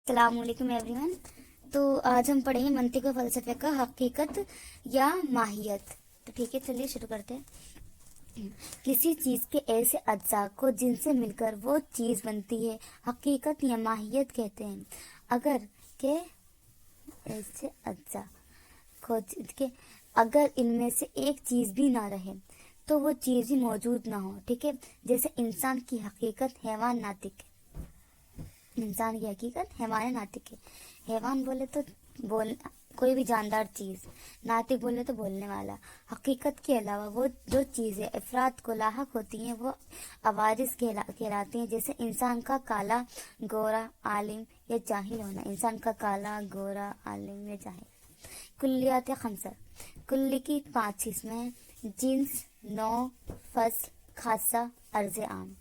السلام علیکم every one. تو آج ہم پڑھیں گے منطق و فلسفے کا حقیقت یا ماہیت. تو ٹھیک ہے، چلیے شروع کرتے ہیں. کسی چیز کے ایسے اجزاء کو جن سے مل کر وہ چیز بنتی ہے حقیقت یا ماہیت کہتے ہیں. اگر کہ ایسے اجزاء کو اگر ان میں سے ایک چیز بھی نہ رہے تو وہ چیز ہی موجود نہ ہو. ٹھیک ہے، جیسے انسان کی حقیقت حیوان ناطق ہے. انسان کی حقیقت حیوان ناطق ہے. حیوان بولے تو کوئی بھی جاندار چیز، ناطق بولے تو بولنے والا. حقیقت کے علاوہ وہ جو چیزیں افراد کو لاحق ہوتی ہیں وہ عوارض کہلاتی ہیں. جیسے انسان کا کالا، گورا، عالم یا جاہل ہونا. انسان کا کالا، گورا، عالم یا جاہل. کلیات خمسہ، کلی کی 5 قسمیں ہیں: جنس، نوع، فصل، خاصہ، عرض عام.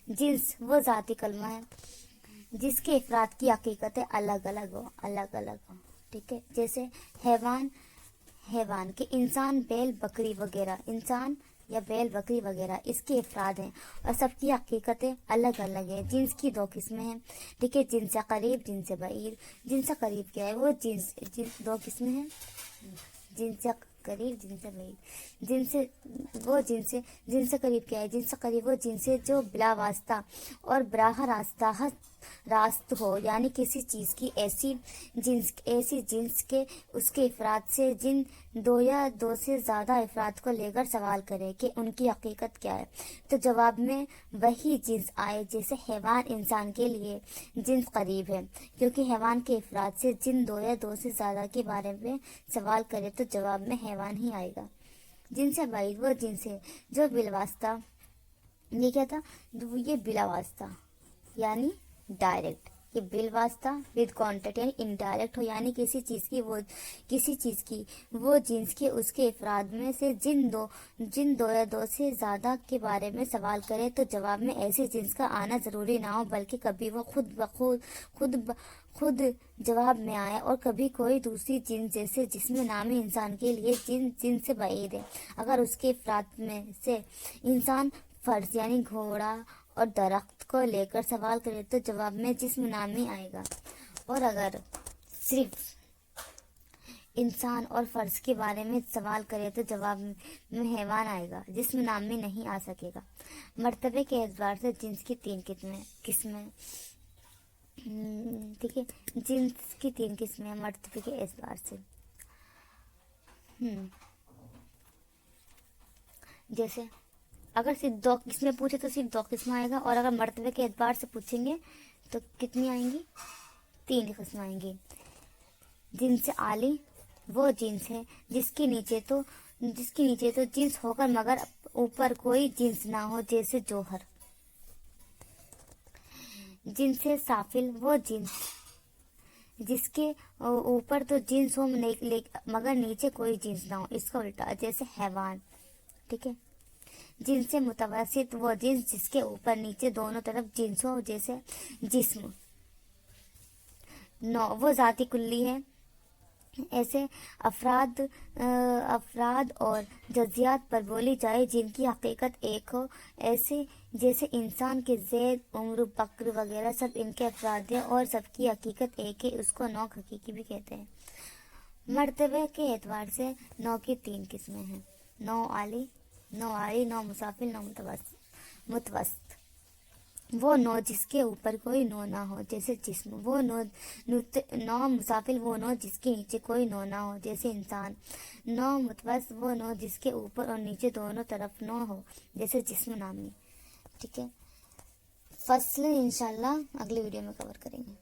جنس وہ ذاتی کلمہ ہے جس کے افراد کی حقیقتیں الگ الگ ہو. ٹھیک ہے، جیسے حیوان کے انسان، بیل، بکری وغیرہ. انسان یا بیل، بکری وغیرہ اس کے افراد ہیں اور سب کی حقیقتیں الگ الگ ہیں. جنس کی 2 قسمیں ہیں. ٹھیک ہے، جنس قریب، جنس بعید. جنس قریب کیا ہے؟ وہ جنس 2 قسمیں ہیں: جنس قریب، جنس بعید. جنس قریب کیا ہے؟ جنس قریب وہ جنس ہے جو بلا واسطہ اور براہ راست ہو، یعنی کسی چیز کی ایسی جنس کے اس کے افراد سے جن 2 یا 2 سے زیادہ افراد کو لے کر سوال کرے کہ ان کی حقیقت کیا ہے تو جواب میں وہی جنس آئے. جیسے حیوان انسان کے لیے جنس قریب ہے کیونکہ حیوان کے افراد سے جن 2 یا 2 سے زیادہ کے بارے میں سوال کرے تو جواب میں حیوان ہی آئے گا. جنس بعید وہ جنس ہے جو بالواسطہ، یہ کیا تھا؟ یہ بلا واسطہ یعنی ڈائریکٹ. یہ بالواسطہ ود کانٹیکٹ یعنی انڈائریکٹ ہو، یعنی کسی چیز کی وہ جنس کے اس کے افراد میں سے جن دو یا 2 سے زیادہ کے بارے میں سوال کرے تو جواب میں ایسے جنس کا آنا ضروری نہ ہو، بلکہ کبھی وہ خود جواب میں آئے اور کبھی کوئی دوسری جنس. جیسے جسم نامی انسان کے لیے جنس سے بعید ہے اگر اس کے افراد میں سے انسان، فرس یعنی گھوڑا اور درخت کو لے کر سوال کرے تو جواب میں جسم نامی آئے گا. اور اگر صرف انسان اور فرس کے بارے میں سوال کرے تو جواب میں حیوان آئے گا، جسم نامی نہیں آ سکے گا. مرتبے کے اعتبار سے جنس کی 3 قسمیں. ٹھیک ہے، جنس کی 3 قسمیں مرتبے کے اعتبار سے. جیسے اگر صرف 2 قسمیں پوچھے تو صرف 2 قسم آئے گا، اور اگر مرتبے کے اعتبار سے پوچھیں گے تو کتنی آئیں گی؟ 3 قسم آئیں گی. جنس عالی وہ جنس ہے جس کے نیچے تو جنس ہو کر مگر اوپر کوئی جنس نہ ہو، جیسے جوہر. جنس سافل وہ جنس جس کے اوپر تو جنس ہو مگر نیچے کوئی جنس نہ ہو، اس کا الٹا، جیسے حیوان. ٹھیک ہے. جنس متوسط وہ جنس جس کے اوپر نیچے دونوں طرف جنس ہو، جیسے جسم. نوع وہ ذاتی کلی ہے. ایسے افراد اور جزیات پر بولی جائے جن کی حقیقت ایک ہو، ایسے جیسے انسان کے زید، عمر، بکر وغیرہ سب ان کے افراد ہیں اور سب کی حقیقت ایک ہے. اس کو نوع حقیقی بھی کہتے ہیں. مرتبے کے اعتبار سے نوع کی 3 قسمیں ہیں: نوع عالی، نوع مسافل، نوع متوسط. وہ نوع جس کے اوپر کوئی نوع نہ ہو، جیسے جسم. وہ نوع مسافل وہ نوع جس کے نیچے کوئی نوع نہ ہو، جیسے انسان. نوع متوسط وہ نوع جس کے اوپر اور نیچے دونوں طرف نوع ہو، جیسے جسم نامی. ٹھیک ہے. فصل انشاءاللہ اگلی ویڈیو میں کور کریں گے.